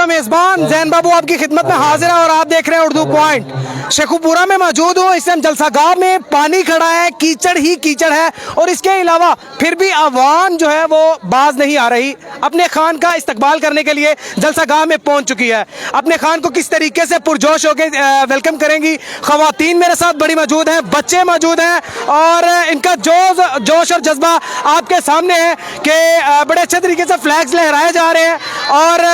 मेजबान जैन बाबू आपकी खिदमत में हाजिर है और आप देख रहे हैं उर्दू पॉइंट। शेखुपुरा में मौजूद हूँ। इस टाइम जलसागाह में पानी खड़ा है, कीचड़ ही कीचड़ है और इसके अलावा फिर भी आवाम जो है वो बाज नहीं आ रही। अपने खान का इस्तकबाल करने के लिए जलसागाह में पहुंच चुकी है। अपने खान को किस तरीके से पुरजोश होकर वेलकम करेंगी। खवातीन मेरे साथ बड़ी मौजूद हैं, बच्चे मौजूद हैं और इनका जोश और जज्बा आपके सामने है कि बड़े अच्छे तरीके से फ्लैग्स लहराए जा रहे हैं और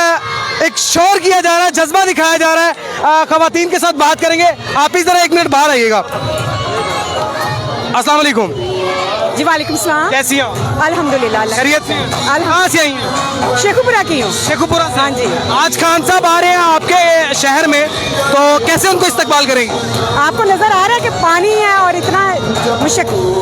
एक शोर किया जा रहा है, जज्बा दिखाया जा रहा है। खवातीन के साथ बात करेंगे। आप इस तरह 1 मिनट बाहर आइएगा। अस्सलाम वालेकुम जी। वालेकुम सलाम। कैसी हो? अल्हम्दुलिल्लाह। खैरियत से? कहाँ से आई हैं? शेखुपुरा की हूँ। शेखुपुरा से? हाँ जी। आज खान साहब आ रहे हैं आपके शहर में, तो कैसे उनको इस्तकबाल करेंगे? आपको नजर आ रहा है कि पानी है और इतना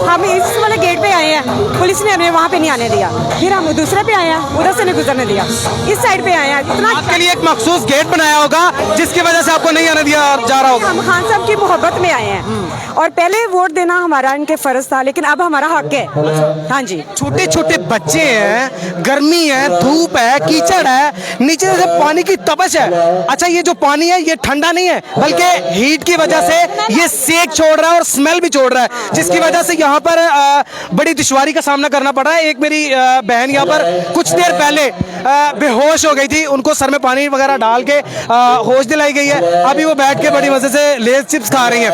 हम इस वाले गेट पे आए हैं, पुलिस ने हमें वहाँ पे नहीं आने दिया, फिर हम दूसरे पे आए हैं, उधर से नहीं गुजरने दिया, इस साइड पे आए हैं। इतना आपके लिए एक मखसूस गेट बनाया होगा जिसकी वजह से आपको नहीं आने दिया जा रहा होगा। हम खान साहब की मोहब्बत में आए हैं और पहले वोट देना हमारा इनके फर्ज था, लेकिन अब हमारा हक है। हाँ जी। छोटे छोटे बच्चे हैं, गर्मी है, धूप है, कीचड़ है, नीचे से पानी की तपश है। अच्छा, ये जो पानी है ये ठंडा नहीं है बल्कि हीट की वजह से ये सेक छोड़ रहा है और स्मेल भी छोड़ रहा है, जिसकी वजह से यहाँ पर बड़ी दुश्वारी का सामना करना पड़ रहा है। एक मेरी बहन यहाँ पर कुछ देर पहले बेहोश हो गई थी, उनको सर में पानी वगैरह डाल के होश दिलाई गई है। अभी वो बैठ के बड़ी मजे से लेज चिप्स खा रही हैं।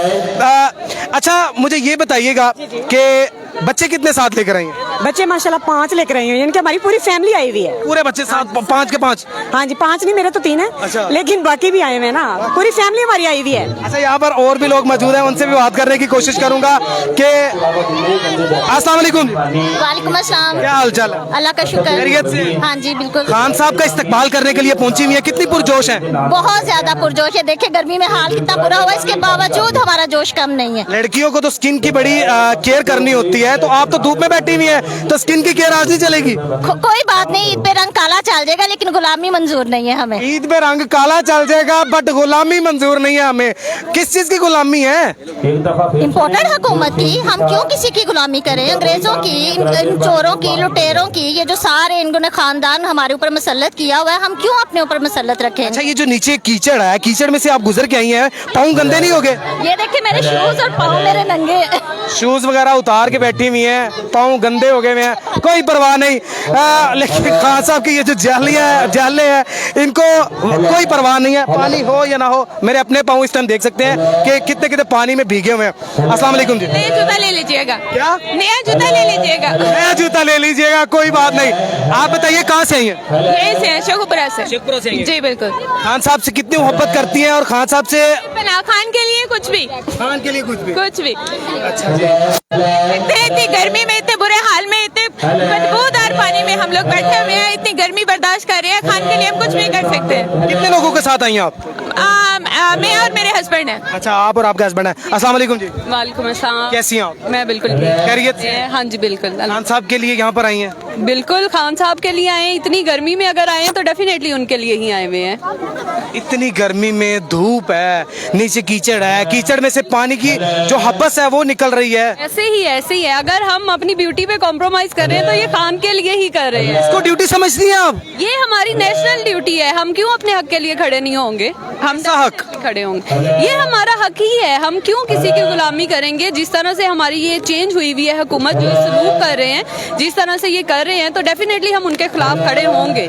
अच्छा, मुझे ये बताइएगा कि बच्चे कितने साथ लेकर आई हैं? बच्चे माशाल्लाह 5 लेकर आई हैं, यानी कि हमारी पूरी फैमिली आई हुई है। पूरे बच्चे साथ? 5 के 5? हाँ जी, 5 नहीं, मेरे तो 3 है। अच्छा। लेकिन बाकी भी आए हुए हैं ना, पूरी फैमिली हमारी आई हुई है। अच्छा, यहाँ पर और भी लोग मौजूद हैं, उनसे भी बात करने की कोशिश करूंगा कि अस्सलाम वालेकुम। वालेकुम अस्सलाम। क्या हाल चाल है? अल्लाह का शुक्र। खैरियत से? हाँ जी बिल्कुल। खान साहब का इस्तकबाल करने के लिए पहुंची हुई है, कितनी पुरजोश है? बहुत ज्यादा पुरजोश है। देखिए गर्मी में हाल कितना बुरा हुआ, इसके बावजूद हमारा जोश कम नहीं है। लड़कियों को तो स्किन की बड़ी केयर करनी होती है, तो आप तो धूप में बैठी हुई है, तो स्किन की केयर आज नहीं चलेगी? कोई बात नहीं, ईद पे रंग काला चल जाएगा, लेकिन गुलामी मंजूर नहीं है हमें। ईद पे रंग काला चल जाएगा बट गुलामी मंजूर नहीं है हमें। किस चीज की गुलामी है? इम्पोर्टेड हुकूमत की। हम क्यों किसी की गुलामी करें? अंग्रेजों की, इन चोरों की, लुटेरों की। ये जो सारे इन्होंने खानदान हमारे ऊपर मसल्लत किया हुआ है, हम क्यों अपने ऊपर मसल्लत रखें? अच्छा, ये जो नीचे कीचड़ है, कीचड़ में से आप गुजर के आई हैं, पाँव गंदे नहीं हो गए? ये देखिए मेरे शूज और पाँव मेरे नंगे। शूज वगैरह उतार के बैठी हुई हैं, पाँव गंदे हो गए हुए हैं, कोई परवाह नहीं। लेकिन खान साहब की ये जो जाले हैं इनको कोई परवाह नहीं है, पानी हो या ना हो। मेरे अपने पाँव इस टाइम देख सकते हैं कि कितने कितने पानी में भीगे हुए हैं। अस्सलाम वालेकुम जी। नया जूता ले लीजिएगा। क्या? नया जूता ले लीजिएगा। नया जूता ले लीजिएगा, कोई बात नहीं। आप बताइए कहाँ से आई हैं? यहीं से है, शेखुपुरा से। शेखपुरा से आई हैं? जी बिल्कुल। खान साहब से कितनी मोहब्बत करती हैं और खान साहब से? बना खान के लिए कुछ भी। खान के लिए कुछ भी? कुछ भी। अच्छा जी। इतनी गर्मी में, इतने बुरे हाल में, इतने बदबूदार पानी में हम लोग बैठे हुए हैं, इतनी गर्मी बर्दाश्त कर रहे हैं। खान के लिए हम कुछ भी कर सकते हैं। कितने लोगों के साथ आई हैं आप? मैं और मेरे हस्बैंड हैं। अच्छा, आप और आपके हस्बैंड हैं। अस्सलाम वालेकुम जी। वालेकुम अस्सलाम। कैसी हैं आप? मैं बिल्कुल खैरियत से? हाँ जी बिल्कुल। खान साहब के लिए यहाँ पर आई हैं? बिल्कुल खान साहब के लिए आए हैं। इतनी गर्मी में अगर आए हैं तो डेफिनेटली उनके लिए ही आए हुए हैं। इतनी गर्मी में धूप है, नीचे कीचड़ है, कीचड़ में से पानी की जो हब्बस है वो निकल रही है। ऐसे ही है। अगर हम अपनी ब्यूटी पे कॉम्प्रोमाइज कर रहे हैं तो ये खान के लिए ही कर रहे हैं। इसको ड्यूटी समझती हैं आप? ये हमारी नेशनल ड्यूटी है। हम क्यों अपने हक के लिए खड़े नहीं होंगे? हम सा हक खड़े होंगे, ये हमारा हक ही है। हम क्यों किसी की गुलामी करेंगे? जिस तरह से हमारी ये चेंज हुई हुई है हुकूमत, जो सलूक कर रहे हैं, जिस तरह से ये कर रहे हैं, तो डेफिनेटली हम उनके खिलाफ खड़े होंगे।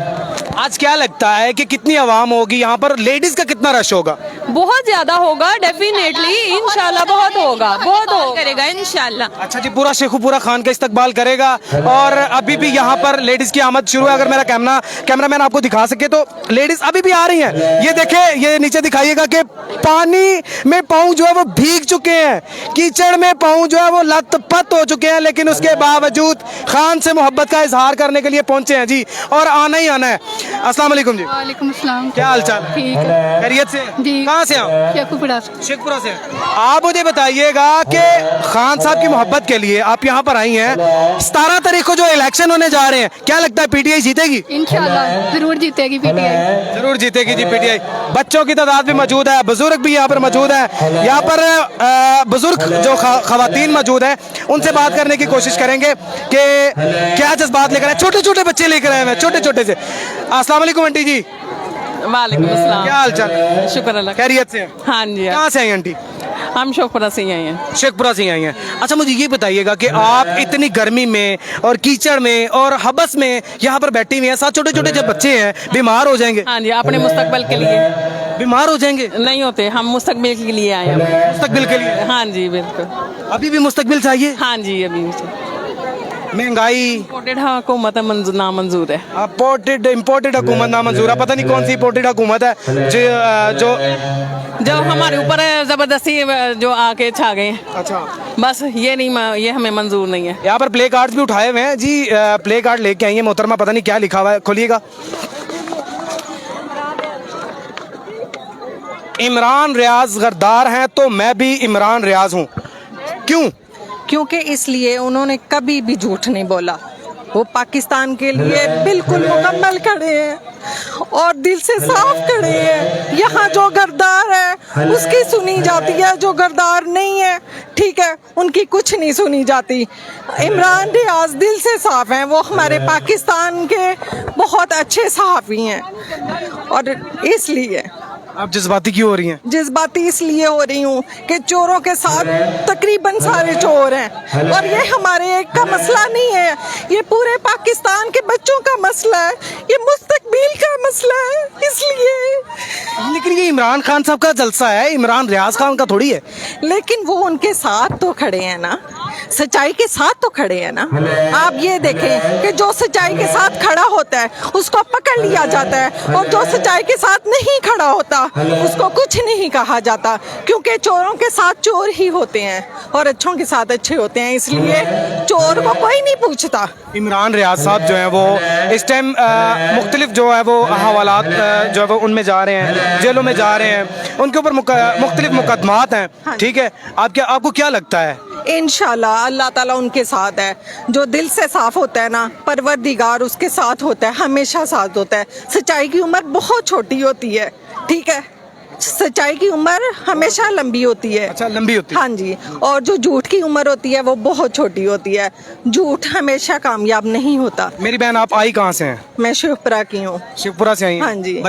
आज क्या लगता है कि कितनी आवाम होगी यहाँ पर? लेडीज का कितना रश होगा? बहुत ज्यादा होगा डेफिनेटली, इंशाल्लाह बहुत होगा, बहुत हो करेगा इंशाल्लाह। अच्छा जी, पूरा शेखुपुरा खान का इस्तकबाल करेगा और अभी भी यहाँ पर लेडीज की आमद शुरू है। अगर मेरा कैमरामैन आपको दिखा सके तो लेडीज अभी भी आ रही हैं। ये देखे, ये नीचे दिखाइएगा कि पानी में पाँव जो है वो भीग चुके हैं, कीचड़ में पाँव जो है वो लथपथ हो चुके हैं, लेकिन उसके बावजूद खान से मोहब्बत का इजहार करने के लिए पहुंचे हैं जी, और आना ही आना है। अस्सलाम वालेकुम जी। वालेकुम अस्सलाम। क्या हाल चाल? ठीक है। खैरियत से? जी। कहाँ से आप? शेखुपुरा से। शेखपुरा से। आप मुझे बताइएगा कि खान साहब की मोहब्बत के लिए आप यहाँ पर आई हैं। 17 तारीख को जो इलेक्शन होने जा रहे हैं, क्या लगता है पीटीआई जीतेगी? इंशाल्लाह जरूर जीतेगी पीटीआई। जरूर जीतेगी जी पीटीआई। बच्चों की तादाद भी मौजूद है, बुजुर्ग भी यहाँ पर मौजूद है। यहाँ पर बुजुर्ग जो खवातीन मौजूद है, उनसे बात करने की कोशिश करेंगे कि क्या जज्बात लेकर आए। छोटे छोटे बच्चे लेकर आए हैं, छोटे छोटे से। अस्सलाम वालेकुम आंटी जी, वालेकुम अस्सलाम। क्या हाल चाल है? शुक्र अल्लाह का। खैरियत से हैं? हाँ जी कहाँ से आई आंटी? हम शोकपुरा से ही आए हैं। शेखपुरा से आई हैं। अच्छा मुझे ये बताइएगा कि आप इतनी गर्मी में और कीचड़ में और हबस में यहाँ पर बैठी हुई हैं, साथ छोटे छोटे जब बच्चे हैं, बीमार हो जाएंगे। हाँ जी, अपने मुस्तकबिल के लिए बीमार हो जाएंगे नहीं होते, हम मुस्तकबिल के लिए आए हैं। मुस्तकबिल के लिए। हाँ जी बिल्कुल। अभी भी मुस्तकबिल चाहिए। हाँ जी अभी महंगाई इम्पोर्टेड हुकूमत नामंजूर है। इम्पोर्टेड हुकूमत नामंजूर है। पता नहीं कौन सी इम्पोर्टेड हुकूमत है जो जो हमारे ऊपर जबरदस्ती जो आके छा गए हैं। अच्छा बस ये नहीं, ये हमें मंजूर नहीं है। यहाँ पर प्ले कार्ड्स भी उठाए हुए हैं जी। प्ले कार्ड लेके आई है मोहतरमा, पता नहीं क्या लिखा हुआ है, खोलिएगा। इमरान रियाज गद्दार हैं तो मैं भी इमरान रियाज हूँ। क्यों? क्योंकि इसलिए उन्होंने कभी भी झूठ नहीं बोला। वो पाकिस्तान के लिए बिल्कुल मुकम्मल खड़े हैं और दिल से साफ खड़े हैं। यहाँ जो गद्दार है उसकी सुनी जाती है, जो गद्दार नहीं है ठीक है उनकी कुछ नहीं सुनी जाती। इमरान रियाज दिल से साफ हैं, वो हमारे पाकिस्तान के बहुत अच्छे सहाफ़ी हैं और इसलिए आप जज्बाती क्यों हो रही हैं? जज्बाती इसलिए हो रही हूँ कि चोरों के साथ तकरीबन सारे चोर हैं और ये हमारे एक का मसला नहीं है, ये पूरे पाकिस्तान के बच्चों का मसला है, ये मुस्तकबिल का मसला है। इसलिए लेकिन ये इमरान खान साहब का जलसा है, इमरान रियाज खान का थोड़ी है। लेकिन वो उनके साथ तो खड़े हैं ना, सच्चाई के साथ तो खड़े हैं ना। आप ये देखें कि जो सच्चाई के साथ खड़ा होता है उसको पकड़ लिया जाता है और जो सच्चाई के साथ नहीं खड़ा होता उसको कुछ नहीं कहा जाता, क्योंकि चोरों के साथ चोर ही होते हैं और अच्छों के साथ अच्छे होते हैं, इसलिए चोर को कोई नहीं पूछता। इमरान रियाज साहब जो हैं वो इस टाइम मुख्तलिफ जो है वो हवालात जो है वो उनमें जा रहे हैं, जेलों में जा रहे हैं, उनके ऊपर मुख्तलिफ मुकदमात हैं। ठीक है, आपको क्या लगता है? इंशाल्लाह अल्लाह ताला उनके साथ है। जो दिल से साफ होता है ना, परवरदिगार उसके साथ होता है, हमेशा साथ होता है। सच्चाई की उम्र बहुत छोटी होती है, ठीक है, सच्चाई की उम्र हमेशा लंबी होती है। अच्छा, लंबी होती है। हाँ जी, और जो झूठ की उम्र होती है वो बहुत छोटी होती है। झूठ हमेशा कामयाब नहीं होता। मेरी बहन आप आई कहाँ से हैं? मैं शिवपुरा की हूँ। शिवपुरा से आई हैं? हाँ जी।